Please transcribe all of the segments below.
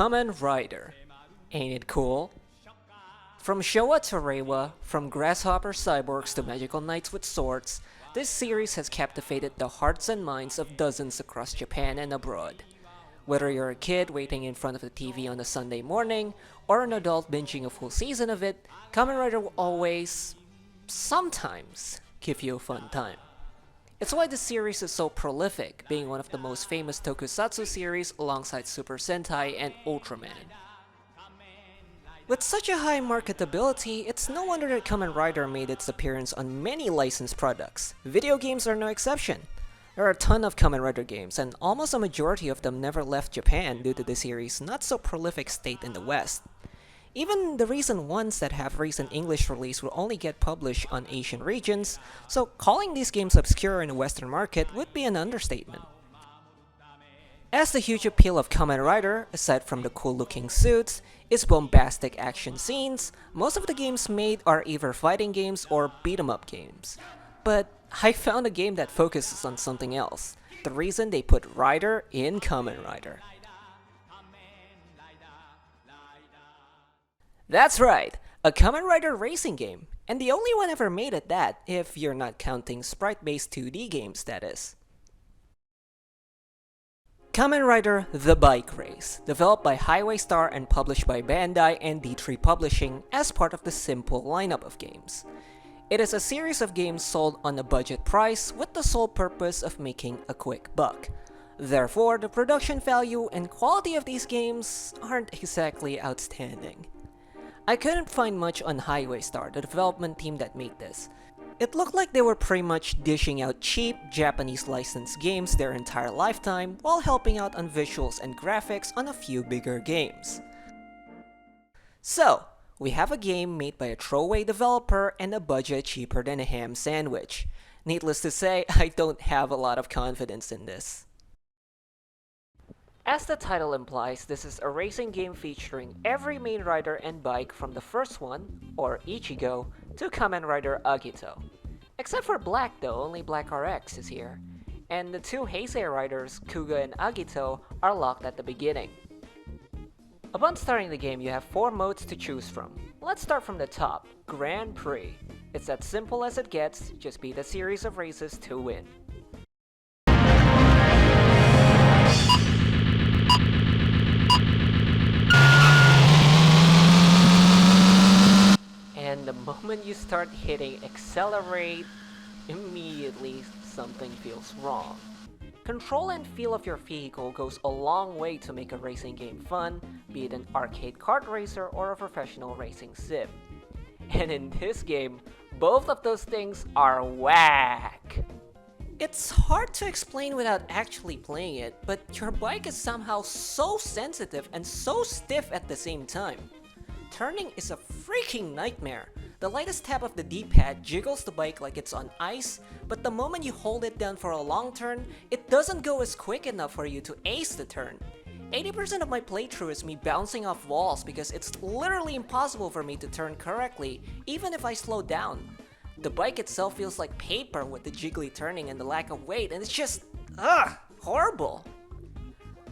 Kamen Rider. Ain't it cool? From Showa to Reiwa, from grasshopper cyborgs to magical knights with swords, this series has captivated the hearts and minds of dozens across Japan and abroad. Whether you're a kid waiting in front of the TV on a Sunday morning, or an adult binging a full season of it, Kamen Rider will always, sometimes, give you a fun time. It's why the series is so prolific, being one of the most famous tokusatsu series alongside Super Sentai and Ultraman. With such a high marketability, it's no wonder that Kamen Rider made its appearance on many licensed products. Video games are no exception. There are a ton of Kamen Rider games, and almost a majority of them never left Japan due to the series' not so prolific state in the West. Even the recent ones that have recent English release will only get published on Asian regions, so calling these games obscure in the Western market would be an understatement. As the huge appeal of Kamen Rider, aside from the cool-looking suits, is bombastic action scenes, most of the games made are either fighting games or beat-em-up games. But I found a game that focuses on something else, the reason they put Rider in Kamen Rider. That's right, a Kamen Rider racing game, and the only one ever made at that, if you're not counting sprite-based 2D games, that is. Kamen Rider The Bike Race, developed by Highway Star and published by Bandai and D3 Publishing as part of the simple lineup of games. It is a series of games sold on a budget price with the sole purpose of making a quick buck. Therefore, the production value and quality of these games aren't exactly outstanding. I couldn't find much on Highway Star, the development team that made this. It looked like they were pretty much dishing out cheap Japanese licensed games their entire lifetime while helping out on visuals and graphics on a few bigger games. So, we have a game made by a throwaway developer and a budget cheaper than a ham sandwich. Needless to say, I don't have a lot of confidence in this. As the title implies, this is a racing game featuring every main rider and bike from the first one, or Ichigo, to Kamen Rider Agito. Except for Black though, only Black RX is here. And the two Heisei riders, Kuga and Agito, are locked at the beginning. Upon starting the game, you have 4 modes to choose from. Let's start from the top, Grand Prix. It's as simple as it gets, just beat a series of races to win. And the moment you start hitting accelerate, immediately something feels wrong. Control and feel of your vehicle goes a long way to make a racing game fun, be it an arcade kart racer or a professional racing sim. And in this game, both of those things are whack. It's hard to explain without actually playing it, but your bike is somehow so sensitive and so stiff at the same time. Turning is a freaking nightmare. The lightest tap of the D-pad jiggles the bike like it's on ice, but the moment you hold it down for a long turn, it doesn't go as quick enough for you to ace the turn. 80% of my playthrough is me bouncing off walls because it's literally impossible for me to turn correctly, even if I slow down. The bike itself feels like paper with the jiggly turning and the lack of weight, and it's just, horrible.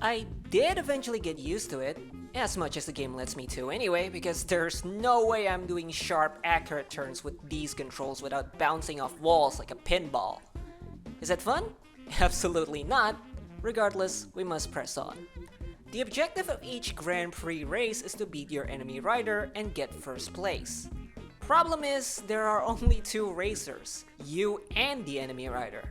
I did eventually get used to it, as much as the game lets me to anyway, because there's no way I'm doing sharp, accurate turns with these controls without bouncing off walls like a pinball. Is it fun? Absolutely not. Regardless, we must press on. The objective of each Grand Prix race is to beat your enemy rider and get first place. Problem is, there are only 2 racers, you and the enemy rider.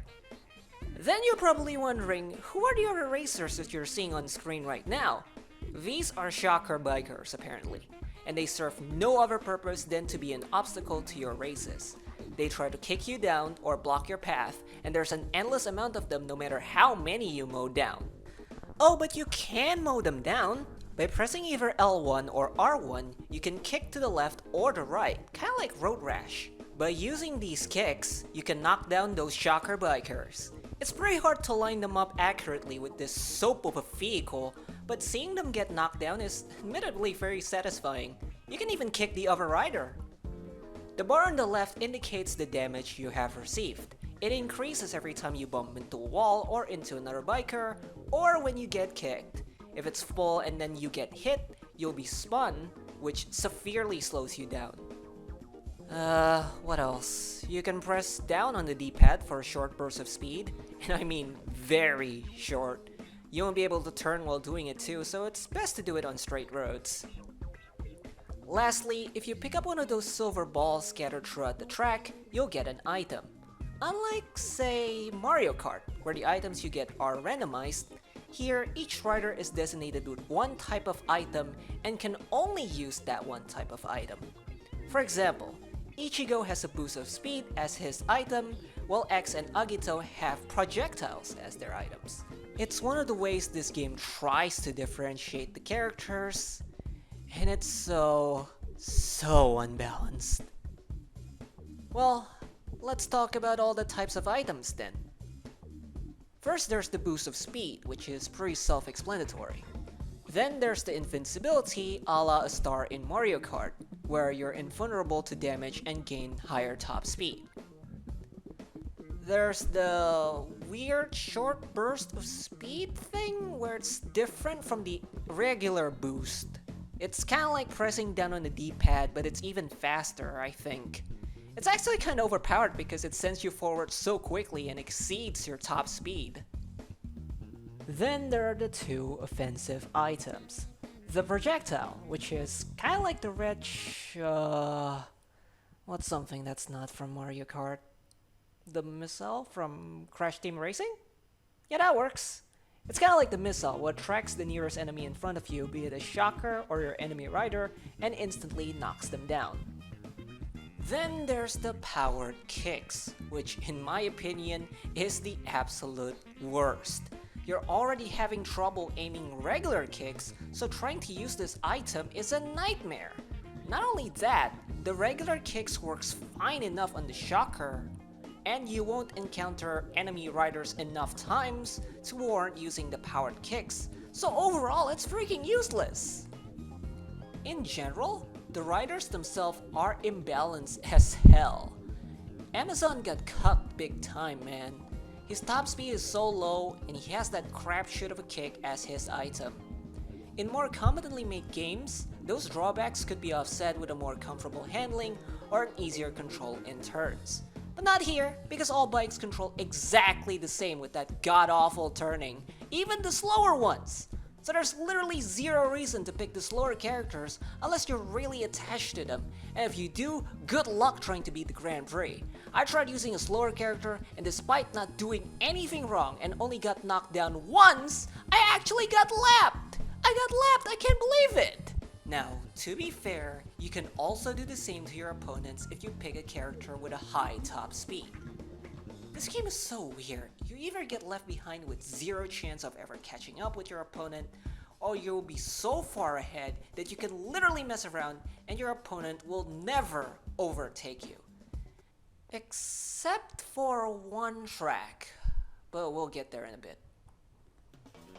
Then you're probably wondering, who are the other racers that you're seeing on screen right now? These are shocker bikers apparently, and they serve no other purpose than to be an obstacle to your races. They try to kick you down or block your path, and there's an endless amount of them no matter how many you mow down. Oh, but you can mow them down! By pressing either L1 or R1, you can kick to the left or the right, kinda like Road Rash. By using these kicks, you can knock down those shocker bikers. It's pretty hard to line them up accurately with this soap of a vehicle, but seeing them get knocked down is admittedly very satisfying. You can even kick the other rider. The bar on the left indicates the damage you have received. It increases every time you bump into a wall or into another biker, or when you get kicked. If it's full and then you get hit, you'll be spun, which severely slows you down. What else? You can press down on the D-pad for a short burst of speed, and I mean very short. You won't be able to turn while doing it too, so it's best to do it on straight roads. Lastly, if you pick up one of those silver balls scattered throughout the track, you'll get an item. Unlike, say, Mario Kart, where the items you get are randomized, here each rider is designated with one type of item and can only use that one type of item. For example, Ichigo has a boost of speed as his item, while X and Agito have projectiles as their items. It's one of the ways this game tries to differentiate the characters, and it's so unbalanced. Well, let's talk about all the types of items then. First, there's the boost of speed, which is pretty self-explanatory. Then there's the invincibility a la a star in Mario Kart, where you're invulnerable to damage and gain higher top speed. There's the weird short burst of speed thing, where it's different from the regular boost. It's kinda like pressing down on the D-pad, but it's even faster, I think. It's actually kinda overpowered because it sends you forward so quickly and exceeds your top speed. Then there are the two offensive items. The projectile, which is kinda like the red what's something that's not from Mario Kart? The missile from Crash Team Racing? Yeah, that works. It's kinda like the missile, what tracks the nearest enemy in front of you, be it a shocker or your enemy rider, and instantly knocks them down. Then there's the powered kicks, which in my opinion is the absolute worst. You're already having trouble aiming regular kicks, so trying to use this item is a nightmare. Not only that, the regular kicks works fine enough on the shocker, and you won't encounter enemy riders enough times to warrant using the powered kicks, so overall it's freaking useless. In general, the riders themselves are imbalanced as hell. Amazon got cut big time, man. His top speed is so low and he has that crapshoot of a kick as his item. In more competently made games, those drawbacks could be offset with a more comfortable handling or an easier control in turns. But not here, because all bikes control exactly the same with that god-awful turning, even the slower ones. So there's literally zero reason to pick the slower characters unless you're really attached to them, and if you do, good luck trying to beat the Grand Prix. I tried using a slower character, and despite not doing anything wrong and only got knocked down once, I actually got lapped! I can't believe it! Now, to be fair, you can also do the same to your opponents if you pick a character with a high top speed. This game is so weird. You either get left behind with zero chance of ever catching up with your opponent, or you'll be so far ahead that you can literally mess around and your opponent will never overtake you. Except for one track, but we'll get there in a bit.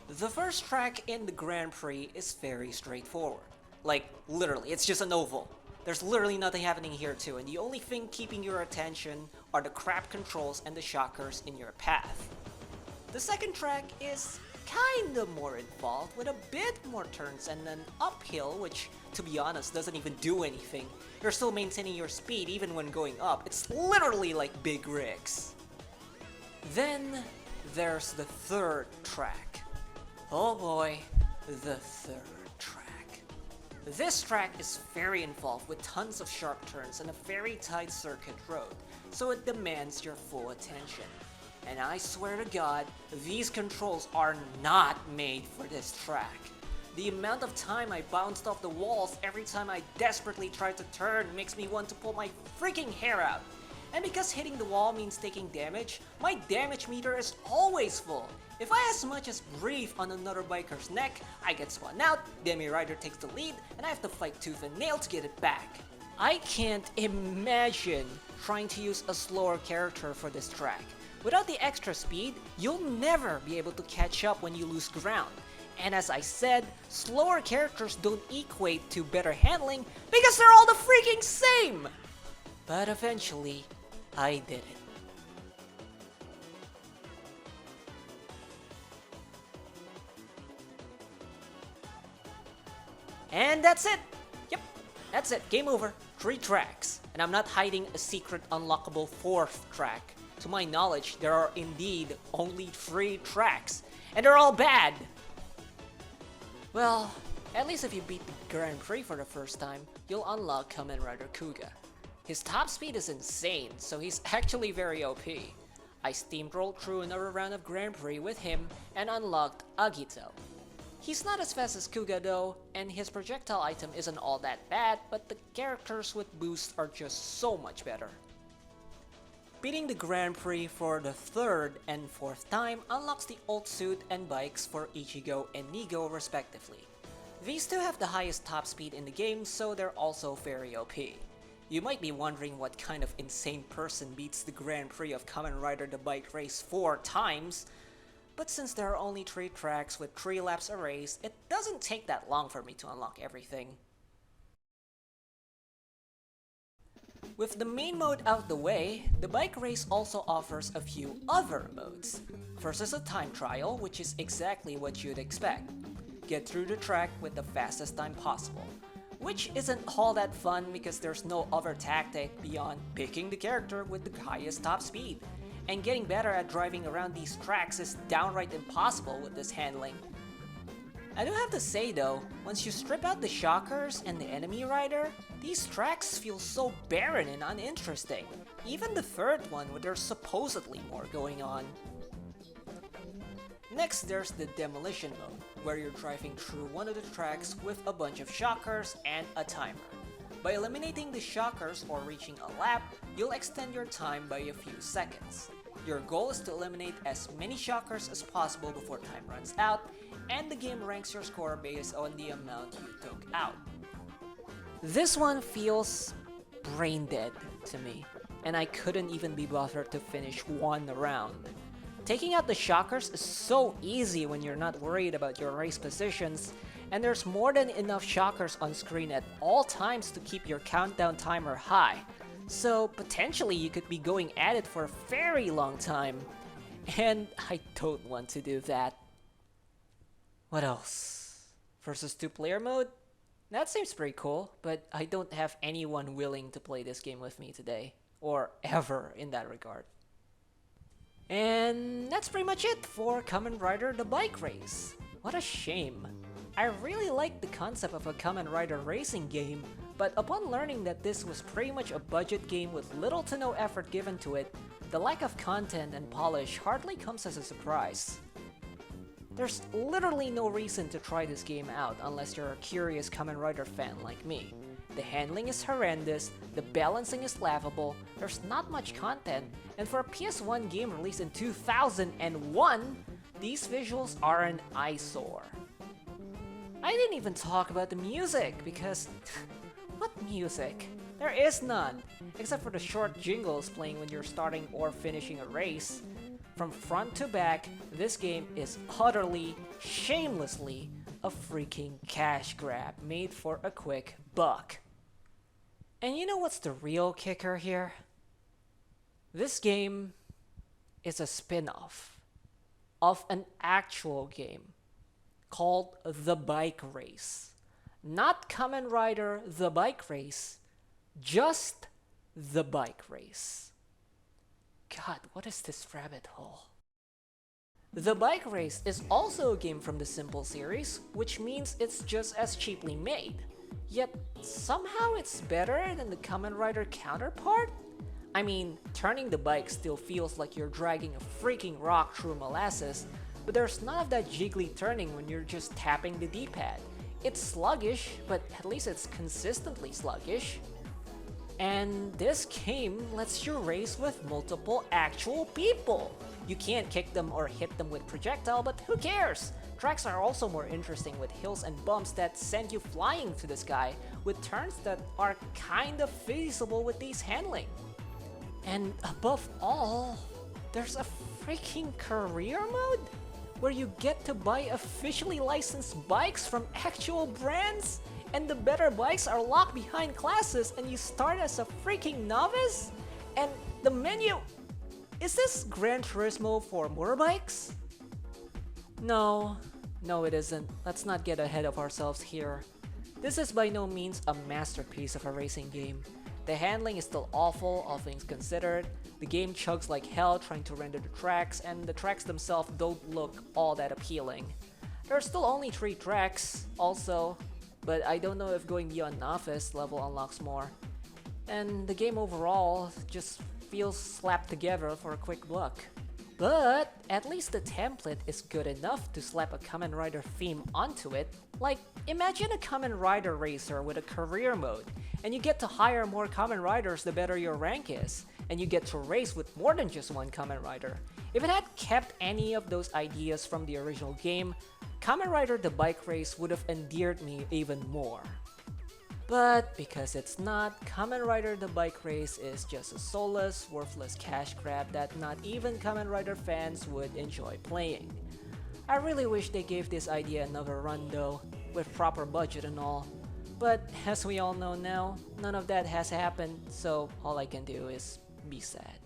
The first track in the Grand Prix is very straightforward. Like, literally, it's just an oval. There's literally nothing happening here too, and the only thing keeping your attention are the crap controls and the shockers in your path. The second track is kinda more involved, with a bit more turns and an uphill, which, to be honest, doesn't even do anything. You're still maintaining your speed even when going up. It's literally like big rigs. Then, there's the third track. Oh boy, the third track. This track is very involved with tons of sharp turns and a very tight circuit road, so it demands your full attention. And I swear to God, these controls are not made for this track. The amount of time I bounced off the walls every time I desperately tried to turn makes me want to pull my freaking hair out. And because hitting the wall means taking damage, my damage meter is always full. If I as much as breathe on another biker's neck, I get spun out, the enemy rider takes the lead, and I have to fight tooth and nail to get it back. I can't imagine trying to use a slower character for this track. Without the extra speed, you'll never be able to catch up when you lose ground. And as I said, slower characters don't equate to better handling because they're all the freaking same! But eventually, I did it. And that's it! Yep, that's it, game over. 3 tracks. And I'm not hiding a secret unlockable 4th track. To my knowledge, there are indeed only 3 tracks. And they're all bad! Well, at least if you beat the Grand Prix for the first time, you'll unlock Kamen Rider Kuga. His top speed is insane, so he's actually very OP. I steamrolled through another round of Grand Prix with him and unlocked Agito. He's not as fast as Kuga though, and his projectile item isn't all that bad, but the characters with boosts are just so much better. Beating the Grand Prix for the 3rd and 4th time unlocks the ult suit and bikes for Ichigo and Nigo respectively. These two have the highest top speed in the game, so they're also very OP. You might be wondering what kind of insane person beats the Grand Prix of Kamen Rider the Bike Race 4 times, but since there are only 3 tracks with 3 laps a race, it doesn't take that long for me to unlock everything. With the main mode out the way, the bike race also offers a few other modes. First is a time trial, which is exactly what you'd expect. Get through the track with the fastest time possible. Which isn't all that fun because there's no other tactic beyond picking the character with the highest top speed. And getting better at driving around these tracks is downright impossible with this handling. I do have to say though, once you strip out the shockers and the enemy rider, these tracks feel so barren and uninteresting. Even the 3rd one where there's supposedly more going on. Next, there's the demolition mode, where you're driving through one of the tracks with a bunch of shockers and a timer. By eliminating the shockers or reaching a lap, you'll extend your time by a few seconds. Your goal is to eliminate as many shockers as possible before time runs out, and the game ranks your score based on the amount you took out. This one feels brain dead to me, and I couldn't even be bothered to finish one round. Taking out the shockers is so easy when you're not worried about your race positions, and there's more than enough shockers on screen at all times to keep your countdown timer high. So potentially you could be going at it for a very long time, and I don't want to do that. What else? Versus 2-player mode? That seems pretty cool, but I don't have anyone willing to play this game with me today, or ever in that regard. And that's pretty much it for Kamen Rider the Bike Race. What a shame. I really liked the concept of a Kamen Rider racing game, but upon learning that this was pretty much a budget game with little to no effort given to it, the lack of content and polish hardly comes as a surprise. There's literally no reason to try this game out unless you're a curious Kamen Rider fan like me. The handling is horrendous, the balancing is laughable, there's not much content, and for a PS1 game released in 2001, these visuals are an eyesore. I didn't even talk about the music because what music? There is none, except for the short jingles playing when you're starting or finishing a race. From front to back, this game is utterly, shamelessly a freaking cash grab made for a quick buck. And you know what's the real kicker here? This game is a spin-off of an actual game called The Bike Race. Not Kamen Rider The Bike Race, just The Bike Race. God, what is this rabbit hole? The Bike Race is also a game from the Simple series, which means it's just as cheaply made. Yet, somehow it's better than the Kamen Rider counterpart? I mean, turning the bike still feels like you're dragging a freaking rock through molasses, but there's none of that jiggly turning when you're just tapping the D-pad. It's sluggish, but at least it's consistently sluggish. And this game lets you race with multiple actual people. You can't kick them or hit them with projectile, but who cares? Tracks are also more interesting with hills and bumps that send you flying to the sky, with turns that are kind of feasible with these handling. And above all, there's a freaking career mode? Where you get to buy officially licensed bikes from actual brands? And the better bikes are locked behind classes and you start as a freaking novice? And the menu... Is this Gran Turismo for motorbikes? No it isn't. Let's not get ahead of ourselves here. This is by no means a masterpiece of a racing game. The handling is still awful, all things considered. The game chugs like hell trying to render the tracks, and the tracks themselves don't look all that appealing. There are still only 3 tracks, also, but I don't know if going beyond Novice level unlocks more. And the game overall just feels slapped together for a quick buck. But at least the template is good enough to slap a Kamen Rider theme onto it. Like, imagine a Kamen Rider racer with a career mode, and you get to hire more Kamen Riders the better your rank is, and you get to race with more than just one Kamen Rider. If it had kept any of those ideas from the original game, Kamen Rider the bike race would have endeared me even more. But because it's not, Kamen Rider the bike race is just a soulless, worthless cash grab that not even Kamen Rider fans would enjoy playing. I really wish they gave this idea another run though, with proper budget and all. But as we all know now, none of that has happened, so all I can do is be sad.